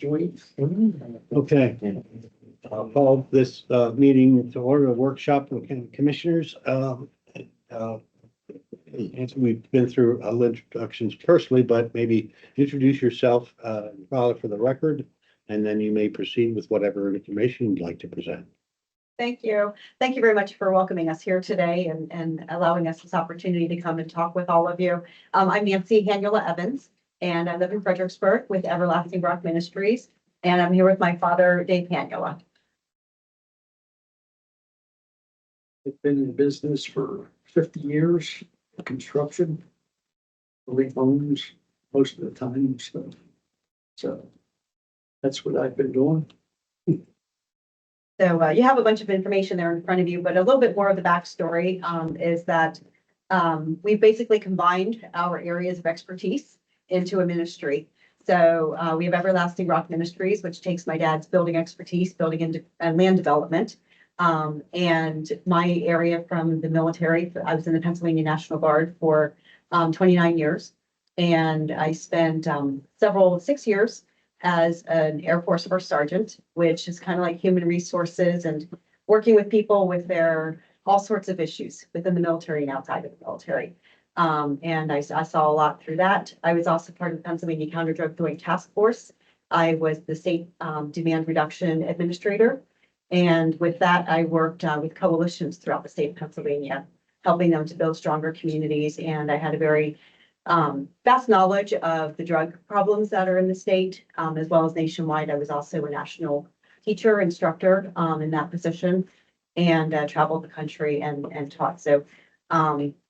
Okay. I'll call this meeting to order, a workshop of commissioners. And we've been through introductions personally, but maybe introduce yourself, file it for the record, and then you may proceed with whatever information you'd like to present. Thank you. Thank you very much for welcoming us here today and allowing us this opportunity to come and talk with all of you. I'm Nancy Hanula Evans, and I live in Fredericksburg with Everlasting Rock Ministries, and I'm here with my father, Dave Hanula. I've been in business for 50 years, construction, building homes most of the time, so that's what I've been doing. So you have a bunch of information there in front of you, but a little bit more of the backstory is that we've basically combined our areas of expertise into a ministry. So we have Everlasting Rock Ministries, which takes my dad's building expertise, building into land development. And my area from the military, I was in the Pennsylvania National Guard for 29 years. And I spent 6 years as an Air Force First Sergeant, which is kind of like human resources and working with people with their all sorts of issues within the military and outside of the military. And I saw a lot through that. I was also part of the Pennsylvania Counter Drug Throwing Task Force. I was the state demand reduction administrator. And with that, I worked with coalitions throughout the state of Pennsylvania, helping them to build stronger communities. And I had a very vast knowledge of the drug problems that are in the state, as well as nationwide. I was also a national teacher, instructor in that position, and traveled the country and taught. So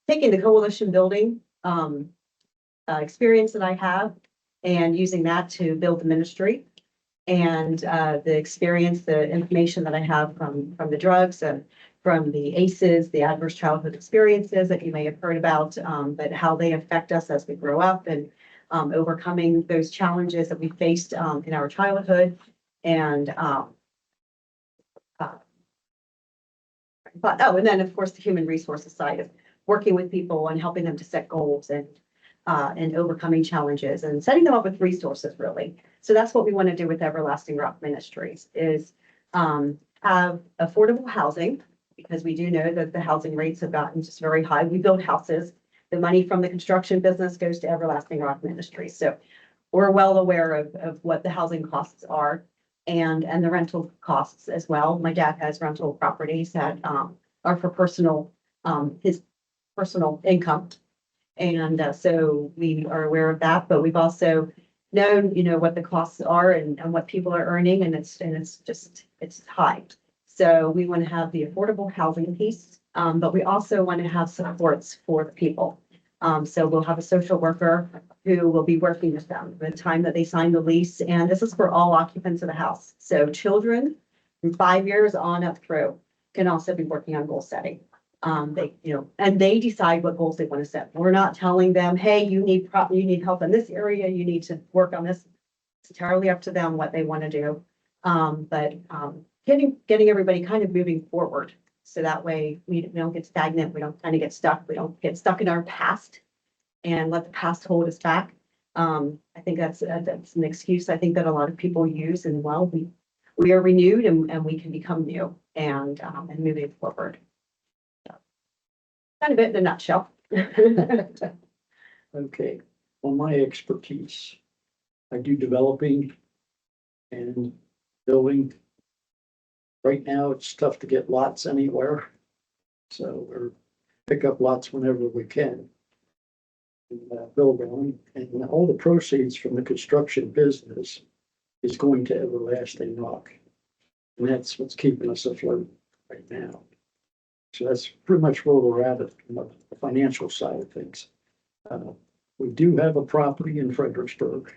taking the coalition building experience that I have and using that to build the ministry, and the experience, the information that I have from the drugs and from the ACEs, the adverse childhood experiences that you may have heard about, but how they affect us as we grow up and overcoming those challenges that we faced in our childhood. And and then of course the human resources side of working with people and helping them to set goals and overcoming challenges and setting them up with resources, really. So that's what we want to do with Everlasting Rock Ministries is have affordable housing, because we do know that the housing rates have gotten just very high. We build houses. The money from the construction business goes to Everlasting Rock Ministries. So we're well aware of what the housing costs are and the rental costs as well. My dad has rental properties that are for his personal income. And so we are aware of that, but we've also known, what the costs are and what people are earning, and it's high. So we want to have the affordable housing piece, but we also want to have supports for the people. So we'll have a social worker who will be working with them the time that they sign the lease, and this is for all occupants of the house. So children from 5 years on up through can also be working on goal setting. And they decide what goals they want to set. We're not telling them, hey, you need help in this area, you need to work on this. It's entirely up to them what they want to do. But getting everybody kind of moving forward. So that way we don't get stagnant. We don't kind of get stuck. We don't get stuck in our past and let the past hold us back. I think that's an excuse I think that a lot of people use. And well, we are renewed and we can become new and moving forward. Kind of it in a nutshell. Okay, well, my expertise, I do developing and building. Right now, it's tough to get lots anywhere, so we're pick up lots whenever we can and build on. And all the proceeds from the construction business is going to Everlasting Rock, and that's what's keeping us afloat right now. So that's pretty much where we're at the financial side of things. We do have a property in Fredericksburg.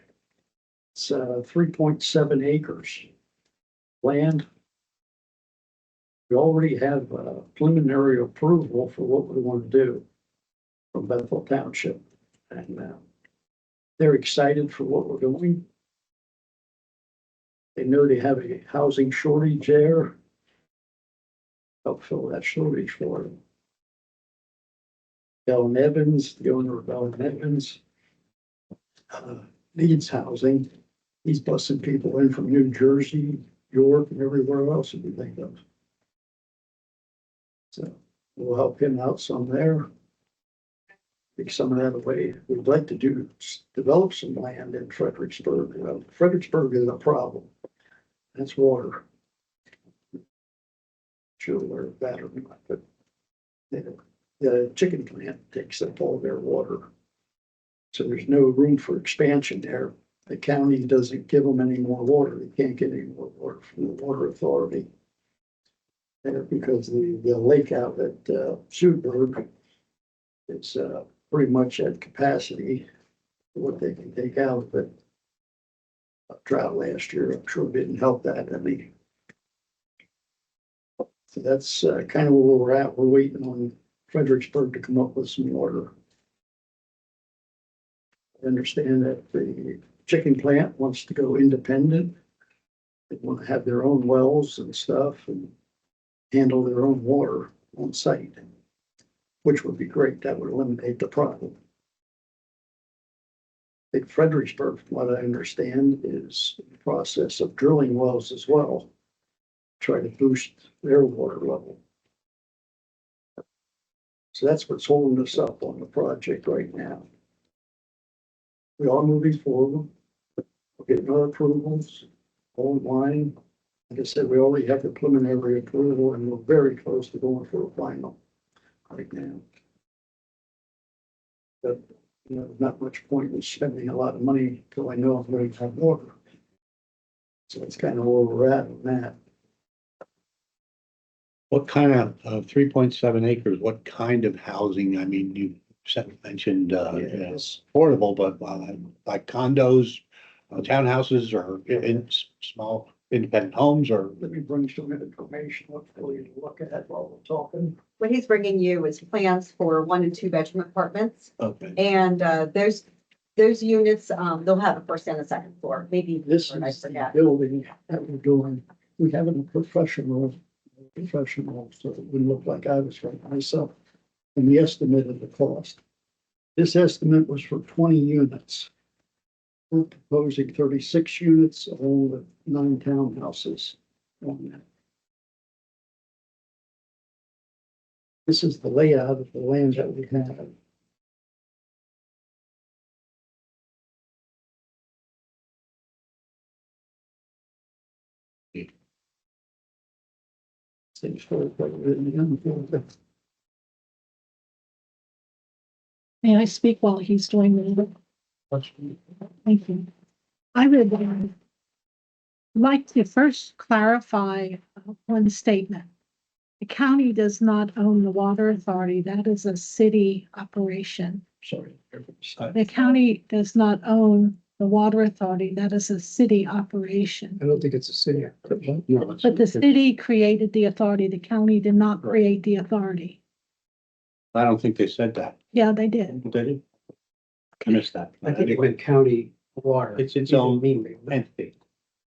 It's 3.7 acres land. We already have preliminary approval for what we want to do from Bethel Township. And they're excited for what we're doing. They know they have a housing shortage there. Help fill that shortage for them. Bell and Evans, the owner of Bell and Evans, needs housing, He's busing people in from New Jersey, York, and everywhere else that we think of. So we'll help him out some there. Take some of that away. We'd like to develop some land in Fredericksburg. Fredericksburg is a problem. That's water. Sure, we're bad or not, but the chicken plant takes up all their water. So there's no room for expansion there. The county doesn't give them any more water. They can't get any more water from the water authority. There because the lake out at Schuberg, it's pretty much at capacity for what they can take out of it. Drought last year, I'm sure didn't help that any. So that's kind of where we're at. We're waiting on Fredericksburg to come up with some water. I understand that the chicken plant wants to go independent. They want to have their own wells and stuff and handle their own water on site, which would be great. That would eliminate the problem. I think Fredericksburg, from what I understand, is in the process of drilling wells as well, try to boost their water level. So that's what's holding us up on the project right now. We are moving forward. We're getting our approvals, all in line. Like I said, we already have the preliminary approval and we're very close to going for a final right now. But, you know, not much point in spending a lot of money until I know I'm going to have water. So that's kind of where we're at on that. What kind of 3.7 acres, what kind of housing? I mean, you mentioned Yes. affordable, but like condos, townhouses, or in small independent homes, or Let me bring some information up for you to look at while we're talking. What he's bringing you is plans for 1 and 2 bedroom apartments. okay. And those units, they'll have a first and a second floor, maybe. This third, I is the forget. building that we're doing. We have a professional, so it wouldn't look like I was right myself. And the estimate of the cost. This estimate was for 20 units. We're proposing 36 units along with 9 townhouses on that. This is the layout of the land that we have. Seems for May I speak while he's doing that? Thank you. I would like to first clarify one statement. The county does not own the water authority. That is a city operation. Sorry. The county does not own the water authority. That is a city operation. I don't think it's a city. No, But the city created the authority. The county did not create the authority. I don't think they said that. Yeah, they did. Did they? I missed that. I think it went county water. It's its You own didn't mean- entity.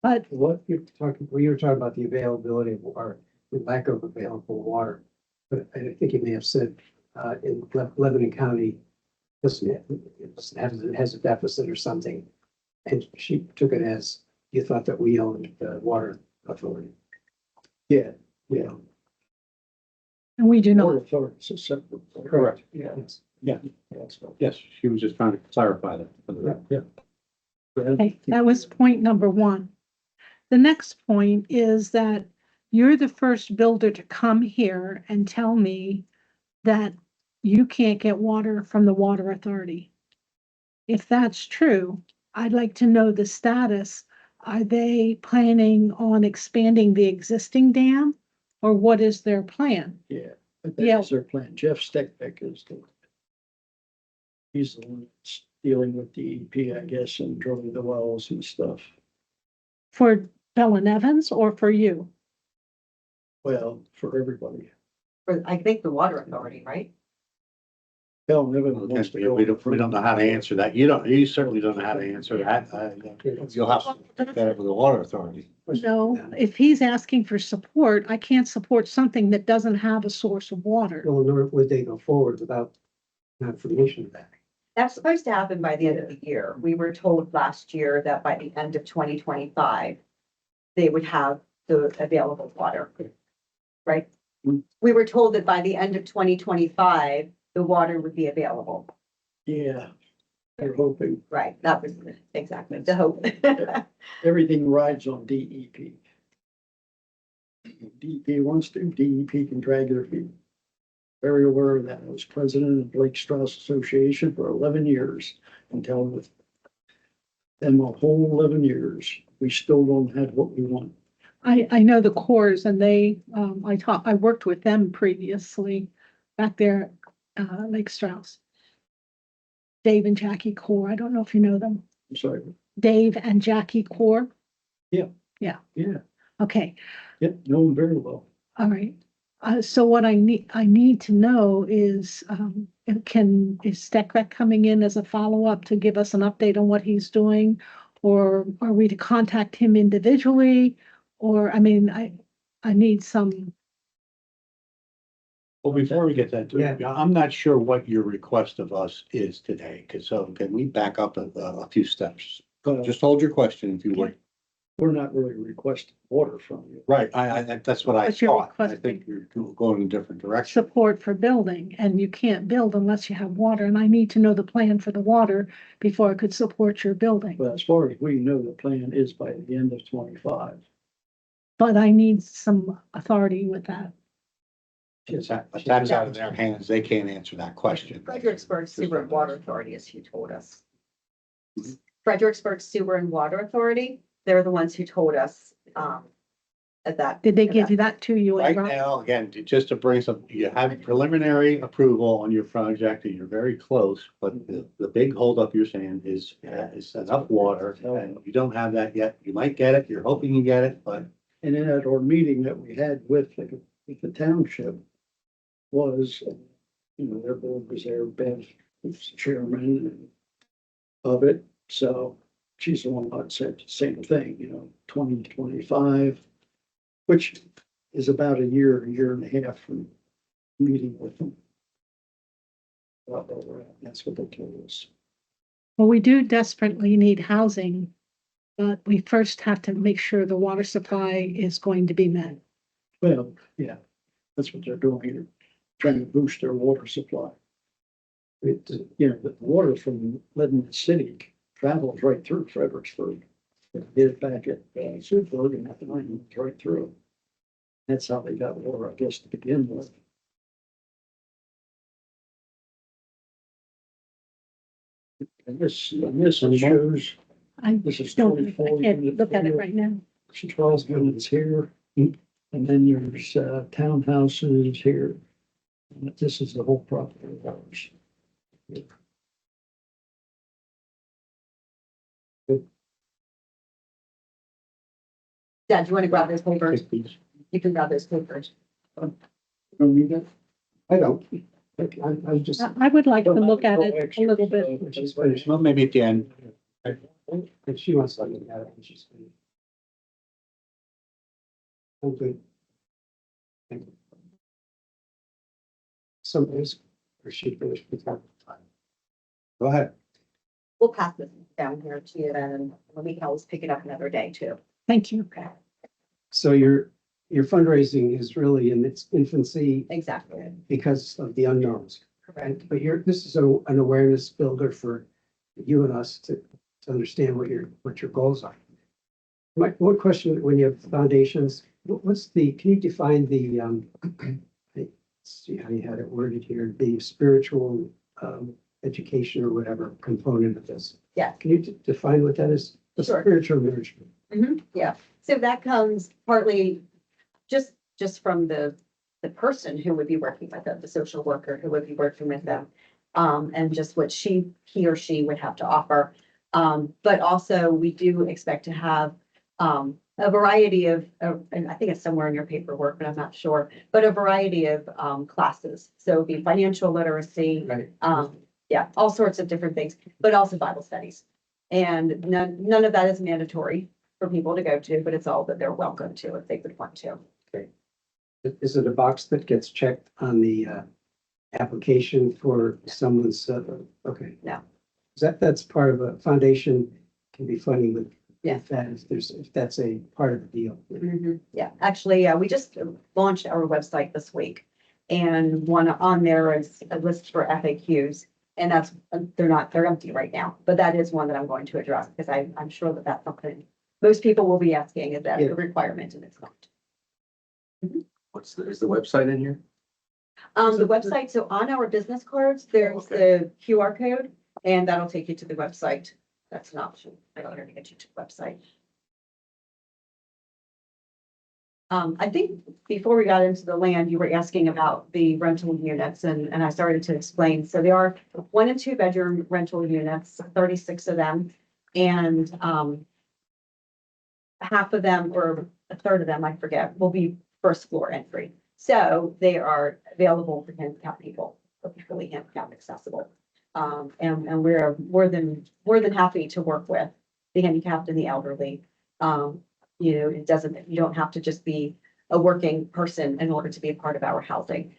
But What you're talking, well, you were talking about the availability of water, the lack of available water. But I think you may have said, in Lebanon County, has a deficit or something. And she took it as, you thought that we owned the water authority. Yeah. and we do Water not. authority is a separate. Correct. Yeah. Yes. Yeah. That's what- Yes, she was just trying to clarify that. Okay, that was point number 1. The next point is that you're the first builder to come here and tell me that you can't get water from the water authority. If that's true, I'd like to know the status. Are they planning on expanding the existing dam, or what is their plan? Yeah, but Yeah. that's their plan. Jeff Steckbeck is he's the one that's dealing with the EP, I guess, and drilling the wells and stuff. For Bell and Evans or for you? Well, for everybody. For, I think, the water authority, right? Hell, never wants to go. We don't know how to answer that. You certainly don't know how to answer that. You'll have to take that over the water authority. No, if he's asking for support, I can't support something that doesn't have a source of water. Well, nor would they go forward without confirmation of that. That's supposed to happen by the end of the year. We were told last year that by the end of 2025, they would have the available water. Right? We were told that by the end of 2025, the water would be available. Yeah, they're hoping. Right, that was exactly the hope. Everything rides on DEP. DEP wants to, DEP can drag their feet. Very aware of that. I was president of Lake Strauss Association for 11 years until with them a whole 11 years. We still don't have what we want. I know the cores and they, I worked with them previously back there, Lake Strauss. Dave and Jackie Core. I don't know if you know them. I'm sorry. Dave and Jackie Core. Yeah. Yeah. Yeah, Okay. yep, know them very well. All right. So what I need to know is, is Steckbeck coming in as a follow-up to give us an update on what he's doing? Or are we to contact him individually? Or, I mean, I need some, Well, before we get that, Yeah. I'm not sure what your request of us is today, because so can we back up a few steps? Just hold your question if you would. We're not really requesting water from you. Right, that's what I But you're thought. I think you're going in a different direction. support for building, and you can't build unless you have water, and I need to know the plan for the water before I could support your building. But as far as we know, the plan is by the end of 25. But I need some authority with that. But that's out of their hands. They can't answer that question. Fredericksburg Sewer and Water Authority is who told us. Fredericksburg Sewer and Water Authority, they're the ones who told us, that. Did they give you that too? You Right and Rob? now, again, just to bring some, you have preliminary approval on your project and you're very close, but the big holdup you're saying is enough water. And you don't have that yet. You might get it. You're hoping you get it, but And then at our meeting that we had with the township was, their board was there, Beth was the chairman of it. So she's the one that said the same thing, 2025, which is about a year and a half from meeting with them. That's what they told us. Well, we do desperately need housing, but we first have to make sure the water supply is going to be met. Well, yeah, that's what they're doing here, trying to boost their water supply. The water from Lebanon City travels right through Fredericksburg. They did it back at Sudburg and at the line went right through. That's how they got water, I guess, to begin with. And this shows, I this is don't, 24 I can't unit look at it here. right now. 12 units here, and then there's townhouses here. And this is the whole property of ours. Dad, do you want to grab those papers? take these. You can grab those papers. Don't need that? I don't. I was just. I would like to look at it a little bit. When she's finished. Well, maybe at the end. If she wants to look at it, when she's finished. I'm good. Thank you. Somebody's, or she finished with that. Go ahead. We'll pass this down here to you then, and we can always pick it up another day too. Thank you. Okay, So your fundraising is really in its infancy exactly. because of the unknowns. Correct. But this is an awareness builder for you and us to understand what your goals are. My one question, when you have foundations, can you define the, let's see how you had it worded here, the spiritual education or whatever component of this? Yeah. Can you define what that is? The Sure. spiritual nourishment. Yeah, so that comes partly just from the person who would be working with them, the social worker who would be working with them. And just what he or she would have to offer. But also we do expect to have a variety of, and I think it's somewhere in your paperwork, but I'm not sure, but a variety of classes. So it'd be financial literacy, Right. yeah, all sorts of different things, but also Bible studies. And none of that is mandatory for people to go to, but it's all that they're welcome to if they would want to. Is it a box that gets checked on the application for someone's, okay. No. That's part of a foundation can be funding with. Yeah. If that's a part of the deal. Yeah, actually, we just launched our website this week. And one on there is a list for FAQs. And that's, they're empty right now, but that is one that I'm going to address because I'm sure that that's something most people will be asking, is that a requirement, and it's not. Is the website in here? The website, so on our business cards, there's the QR code and that'll take you to the website. That's an option. I don't know to get you to the website. I think before we got into the land, you were asking about the rental units and I started to explain. So there are 1 and 2 bedroom rental units, 36 of them. And half of them or a third of them, I forget, will be first floor entry. So they are available for handicapped people, they'll be fully handicap accessible. And we're more than happy to work with the handicapped and the elderly. You know, you don't have to just be a working person in order to be a part of our housing.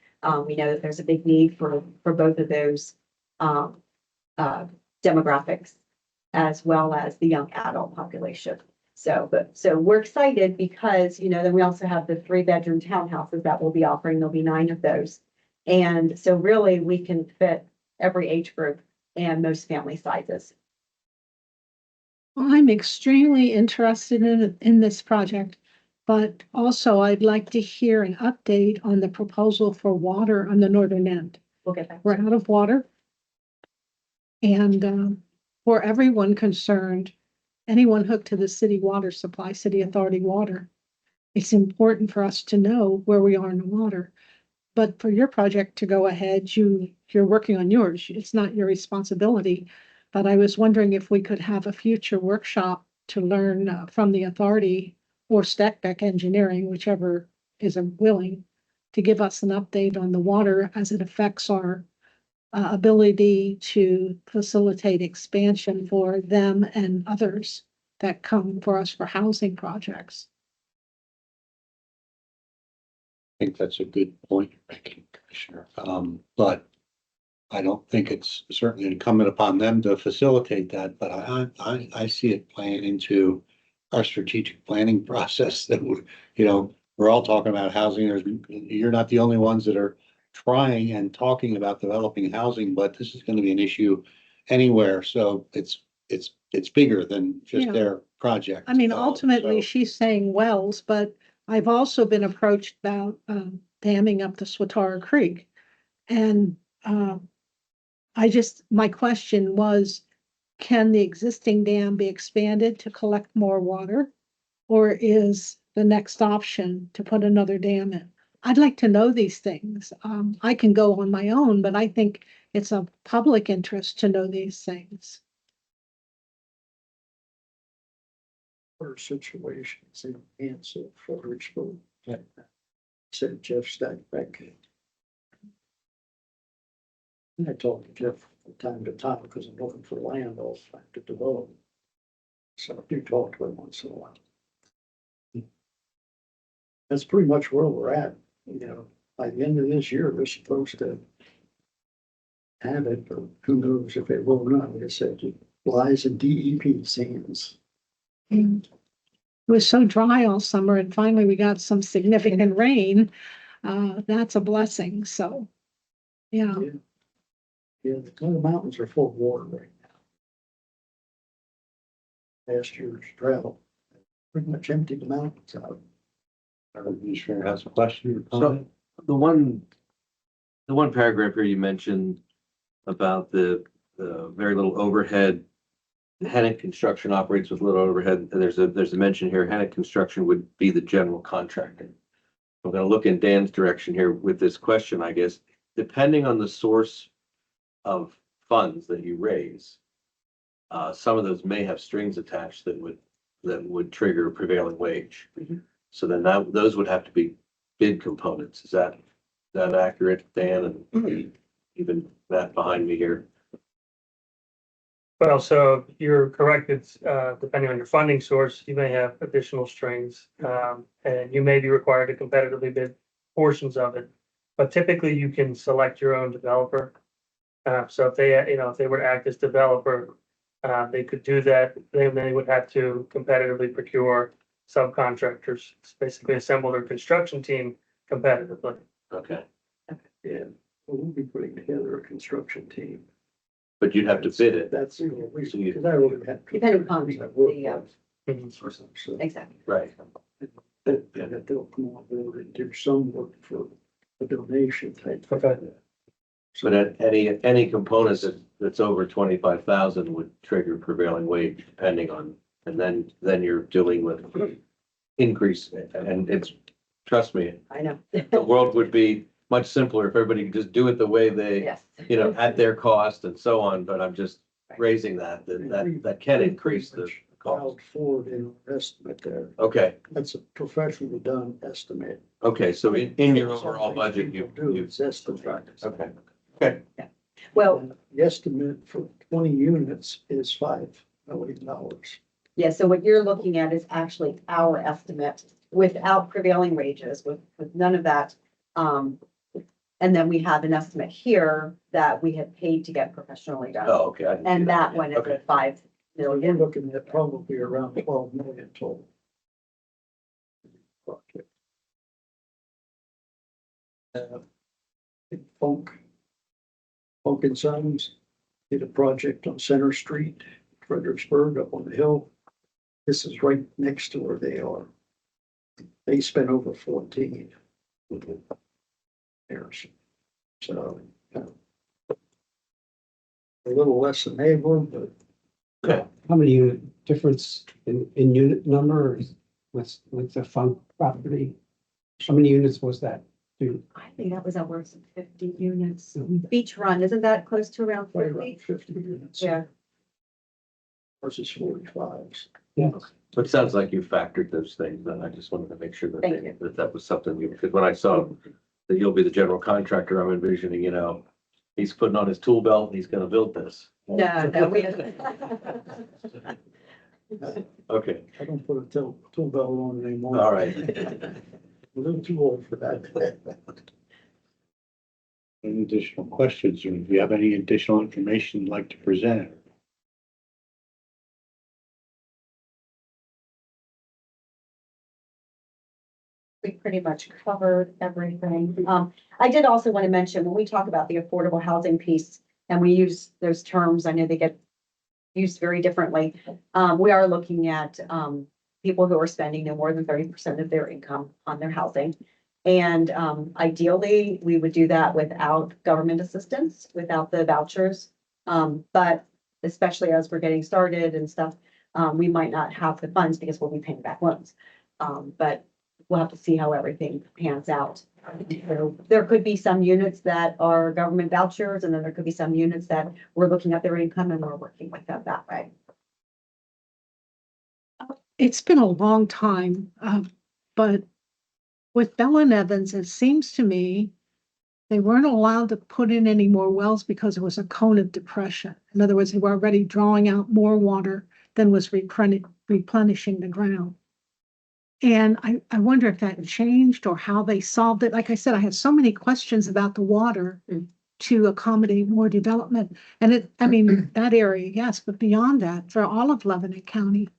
We know that there's a big need for both of those demographics, as well as the young adult population. So we're excited because, you know, then we also have the 3-bedroom townhouses that we'll be offering. There'll be 9 of those. And so really we can fit every age group and most family sizes. Well, I'm extremely interested in this project, but also I'd like to hear an update on the proposal for water on the northern end. We'll get that. We're out of water. And for everyone concerned, anyone hooked to the city water supply, city authority water, it's important for us to know where we are in the water. But for your project to go ahead, you're working on yours. It's not your responsibility. But I was wondering if we could have a future workshop to learn from the authority or Stackback Engineering, whichever is willing, to give us an update on the water as it affects our ability to facilitate expansion for them and others that come for us for housing projects. I think that's a good point, Commissioner. But I don't think it's certainly incumbent upon them to facilitate that, but I see it playing into our strategic planning process that we're all talking about housing. You're not the only ones that are trying and talking about developing housing, but this is going to be an issue anywhere. So it's bigger than just their project. I mean, ultimately, she's saying wells, but I've also been approached about damming up the Swatara Creek. And my question was, can the existing dam be expanded to collect more water? Or is the next option to put another dam in? I'd like to know these things. I can go on my own, but I think it's of public interest to know these things. Our situations in Ansel, Fredericksburg. Said Jeff Stackback. And I talk to Jeff from time to time because I'm looking for land all the time to develop. So I do talk to him once in a while. That's pretty much where we're at. You know, by the end of this year, we're supposed to have it, but who knows if it will or not. Like I said, it lies in DEP's hands. And it was so dry all summer, and finally we got some significant rain. That's a blessing. So, yeah. Yeah, the mountains are full of water right now. Last year's drought pretty much emptied the mountains out. You sure has a question or So comment? the one paragraph here you mentioned about the very little overhead. Hennick Construction operates with little overhead, and there's a mention here, Hennick Construction would be the general contractor. I'm gonna look in Dan's direction here with this question, I guess, depending on the source of funds that you raise. Some of those may have strings attached that would trigger prevailing wage. Mhm. So then those would have to be bid components. Is that accurate, Dan, and even Matt behind me here? Well, so you're correct. It's depending on your funding source, you may have additional strings, and you may be required to competitively bid portions of it. But typically you can select your own developer. So if they, if they were to act as developer, they could do that. Then they would have to competitively procure subcontractors, basically assemble their construction team competitively. Okay, Yeah, we'll be putting together a construction team. but you'd have to bid it. That's the only reason, So you- because I really had. Depending upon the, So, exactly. Right. that they'll come on board and do some work for a donation type. Okay. But at any component that's over 25,000 would trigger prevailing wage depending on, and then you're dealing with increase. And it's, trust me, I know. the world would be much simpler if everybody could just do it the way they, Yes. at their cost and so on, but I'm just raising that can increase the cost. Filed forward in our estimate there. Okay, That's a professionally done estimate. okay, so in your overall budget, you, It's estimated. okay, okay. Well, And the estimate for 20 units is $5 million. yeah, so what you're looking at is actually our estimate without prevailing wages, with none of that. And then we have an estimate here that we had paid to get professionally done. Oh, okay. I didn't see And that yet. one is Okay. at 5 So we're million. looking at probably around 12 million total. Project. Funk and Sons did a project on Center Street, Fredericksburg, up on the hill. This is right next to where they are. They spent over 14 years. So, a little less than they were, but How many unit difference in unit number with the fund property? How many units was that? Dude, I think that was over 50 units. Beach Run, isn't that close to around right 50? around 50 units. Yeah. Versus 45s. yeah, It sounds like you factored those things, and I just wanted to make sure that Thank you. that was something you, because when I saw that you'll be the general contractor, I'm envisioning, he's putting on his tool belt, and he's gonna build this. No, we. Okay, I don't put a tool belt on anymore. all right. A little too old for that. Any additional questions, or if you have any additional information you'd like to present? We pretty much covered everything. I did also want to mention, when we talk about the affordable housing piece, and we use those terms, I know they get used very differently. We are looking at, people who are spending no more than 30% of their income on their housing. And, ideally, we would do that without government assistance, without the vouchers. But especially as we're getting started and stuff, we might not have the funds because we'll be paying back loans. But we'll have to see how everything pans out. There could be some units that are government vouchers, and then there could be some units that we're looking at their income and we're working with them that way. It's been a long time, but with Bell and Evans, it seems to me they weren't allowed to put in any more wells because it was a cone of depression. In other words, they were already drawing out more water than was replenishing the ground. And I wonder if that changed or how they solved it. Like I said, I had so many questions about the water to accommodate more development. And that area, yes, but beyond that, for all of Lebanon County,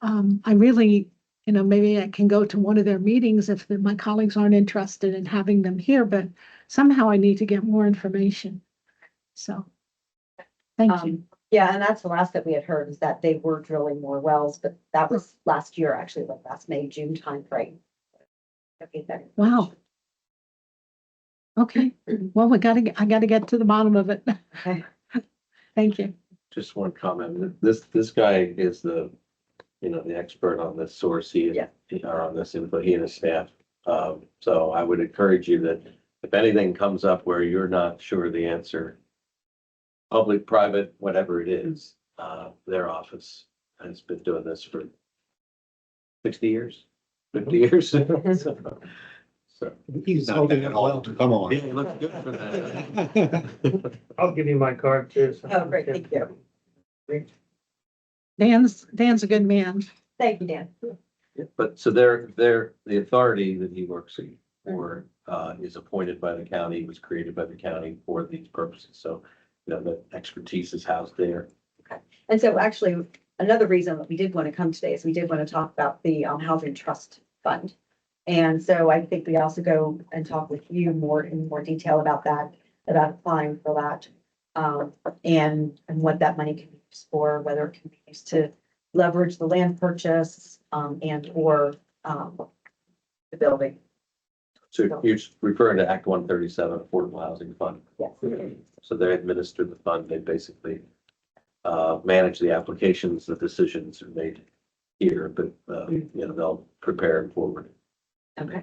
I really, maybe I can go to one of their meetings if my colleagues aren't interested in having them here, but somehow I need to get more information. So, thank you. Yeah, and that's the last that we had heard, is that they were drilling more wells, but that was last year, actually, like last May, June timeframe. Okay, that. Wow. Okay, well, I gotta get to the bottom of it. Okay. Thank you. Just one comment. This guy is the expert on this source. He Yeah. are on this info, he and his staff. So I would encourage you that if anything comes up where you're not sure the answer, public, private, whatever it is, their office has been doing this for 60 years, 50 years. So, he's Not holding that it well. old, come on. yeah, he looks good for that. I'll give you my card too. so- Oh, great, thank you. Dan's a good man. Thank you, Dan. But so the authority that he works for is appointed by the county, was created by the county for these purposes. So, the expertise is housed there. And so actually, another reason that we did want to come today is we did want to talk about the Housing Trust Fund. And so I think we also go and talk with you in more detail about that, about applying for that. And what that money can be used for, whether it can be used to leverage the land purchase, and or, the building. So you're referring to Act 137 Affordable Housing Fund. Yes. So they administer the fund. They basically manage the applications. The decisions are made here, but they'll prepare it forward. Okay.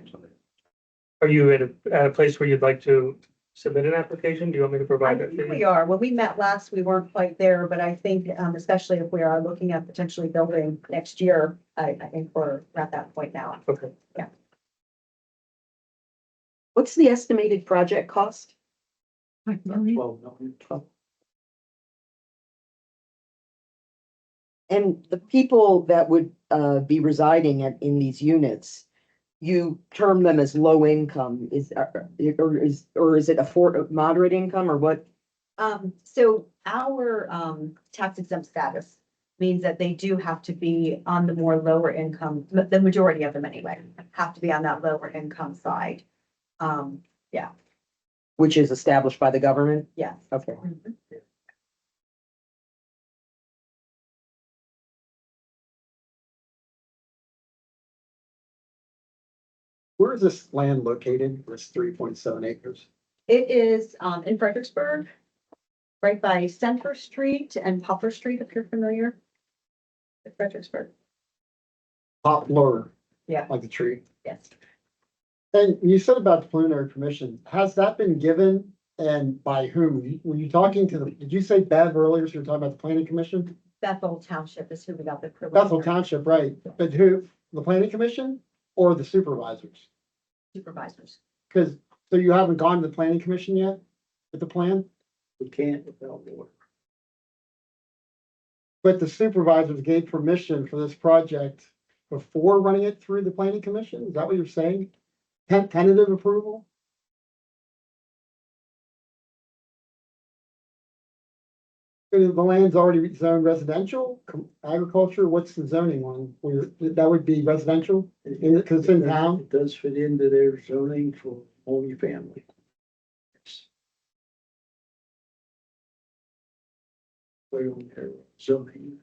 Are you at a place where you'd like to submit an application? Do you want me to I provide that? think we are. When we met last, we weren't quite there, but I think, especially if we are looking at potentially building next year, I think we're at that point now. Okay. What's the estimated project cost? 5 million. 12 million. And the people that would be residing in these units, you term them as low income, is it moderate income or what? So our tax exempt status means that they do have to be on the more lower income, the majority of them anyway, have to be on that lower income side. Which is established by the government? Yes. Okay. Mhm. Where is this land located, this 3.7 acres? It is in Fredericksburg, right by Center Street and Poplar Street, if you're familiar with Fredericksburg. Poplar. Yeah. Like the tree. Yes. And you said about the preliminary permission, has that been given and by whom? Were you talking to did you say Bev earlier, so you're talking about the planning commission? Bethel Township is who we got the privilege. Bethel Township, right, but who, the planning commission or the supervisors? Supervisors. Because, so you haven't gone to the planning commission yet with the plan? We can't without order. But the supervisors gave permission for this project before running it through the planning commission? Is that what you're saying? Tentative approval? The land's already zoned residential, agriculture, what's the zoning one? That would be residential, because it's in town? It does fit into their zoning for multifamily. Way on their zoning.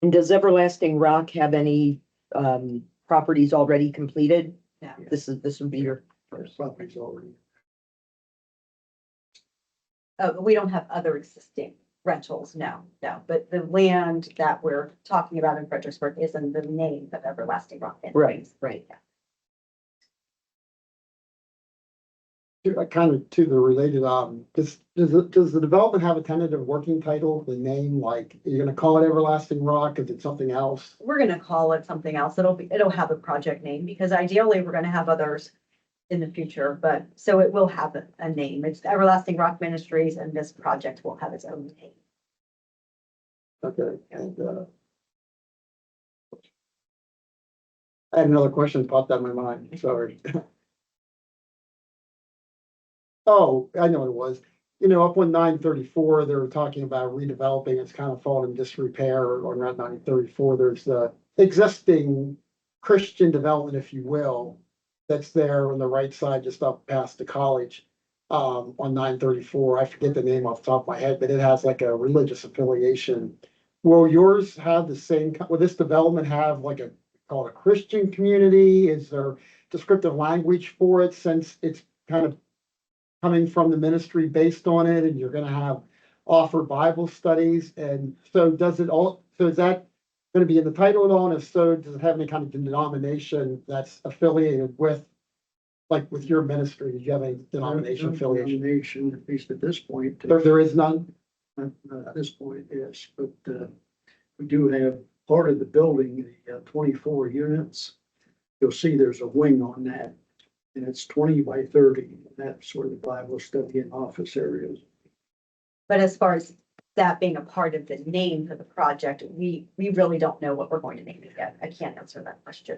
And does Everlasting Rock have any properties already completed? No. This would be your First property's already. Oh, but we don't have other existing rentals, no, but the land that we're talking about in Fredericksburg is in the name of Everlasting Rock. Industries. right. Kind of to the related, does the development have a tentative working title, the name, like, you're gonna call it Everlasting Rock, is it something else? We're gonna call it something else. It'll have a project name because ideally we're gonna have others in the future, but so it will have a name. It's Everlasting Rock Ministries and this project will have its own name. Okay, and, I had another question popped out of my mind, sorry. Oh, I know what it was. Up on 934, they were talking about redeveloping, it's kind of fallen in disrepair, or around 934, there's the existing Christian development, if you will, that's there on the right side, just up past the college, on 934. I forget the name off the top of my head, but it has like a religious affiliation. Will yours have the same, will this development have like call it a Christian community? Is there descriptive language for it, since it's kind of coming from the ministry based on it, and you're gonna offer Bible studies, and so is that gonna be in the title at all, and if so, does it have any kind of denomination that's affiliated with, like with your ministry? Do you have any denomination affiliation? Denomination, at least at this point. There is none? At this point, yes, but we do have part of the building, the 24 units. You'll see there's a wing on that, and it's 20 by 30. That's where the Bible study and office areas. But as far as that being a part of the name for the project, we really don't know what we're going to name it yet. I can't answer that question.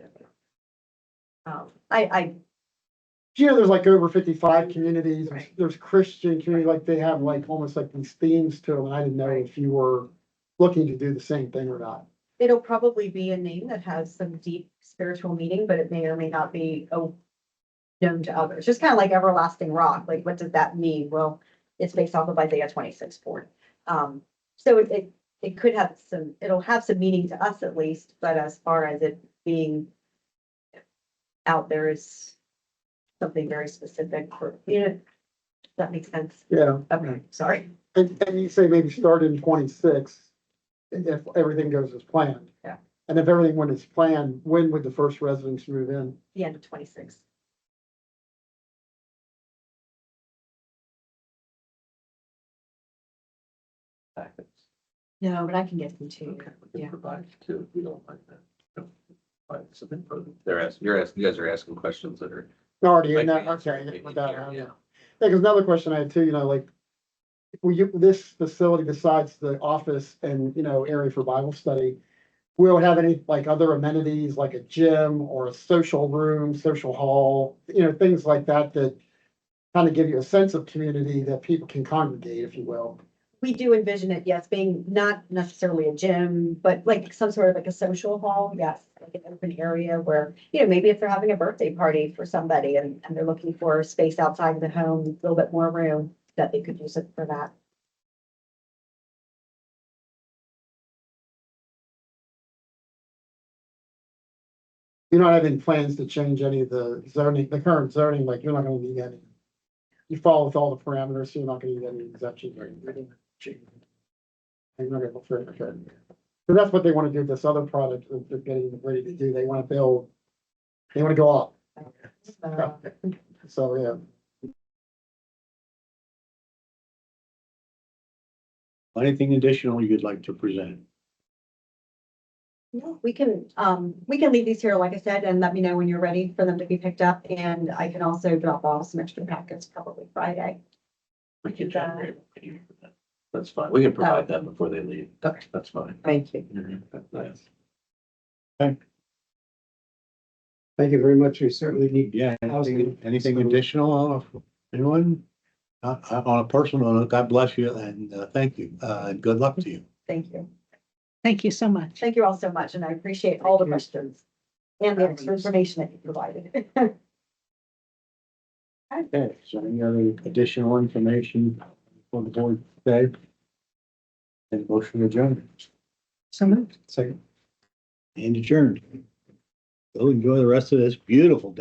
I You know, there's like over 55 communities, Right. there's Christian community, like they have like almost like these themes to them, and I didn't know Right. if you were looking to do the same thing or not. It'll probably be a name that has some deep spiritual meaning, but it may or may not be known to others. Just kind of like Everlasting Rock. Like, what does that mean? Well, it's based off of Isaiah 26:4. So it could have it'll have some meaning to us at least, but as far as it being out there is something very specific for, does that make sense? Yeah, Okay, sorry. and you say maybe start in 26, if everything goes as planned. Yeah. And if everything went as planned, when would the first residents move in? The end of 26. Packets. No, but I can get them to you. Okay, we Yeah. can provide it too, if you don't like that. No, provide some info. You guys are asking questions that are. Already in that, Like, okay, maybe with that, here, yeah. yeah. Because another question I had too, like, this facility besides the office and, area for Bible study, will it have any like other amenities like a gym or a social room, social hall, things like that that kind of give you a sense of community that people can congregate, if you will. We do envision it, yes, being not necessarily a gym, but like some sort of like a social hall, yes. Like an open area where, maybe if they're having a birthday party for somebody and they're looking for space outside of the home, a little bit more room, that they could use it for that. You're not having plans to change any of the zoning, the current zoning, like you're not gonna need any. You follow with all the parameters, so you're not gonna need any exemptions or anything. And you're not gonna go okay. So that's what they wanna do with this other product that they're getting ready to do. They wanna build, they wanna go up. So, yeah. Anything additional you'd like to present? No, we can leave these here, like I said, and let me know when you're ready for them to be picked up, and I can also drop off some extra packets probably Friday. We can generate. That's fine. We can provide them before they leave. Okay. That's fine. Thank you. Nice. Thank you very much. We certainly need. Yeah, anything Housing. additional, anyone? On a personal note, God bless you and thank you, and good luck to you. Thank you. Thank you so much. Thank you all so much, and I appreciate all the questions and the extra information that you provided. Okay, so any other additional information for the board today? And motion adjourned So moved. Second. and adjourned. Go enjoy the rest of this beautiful day.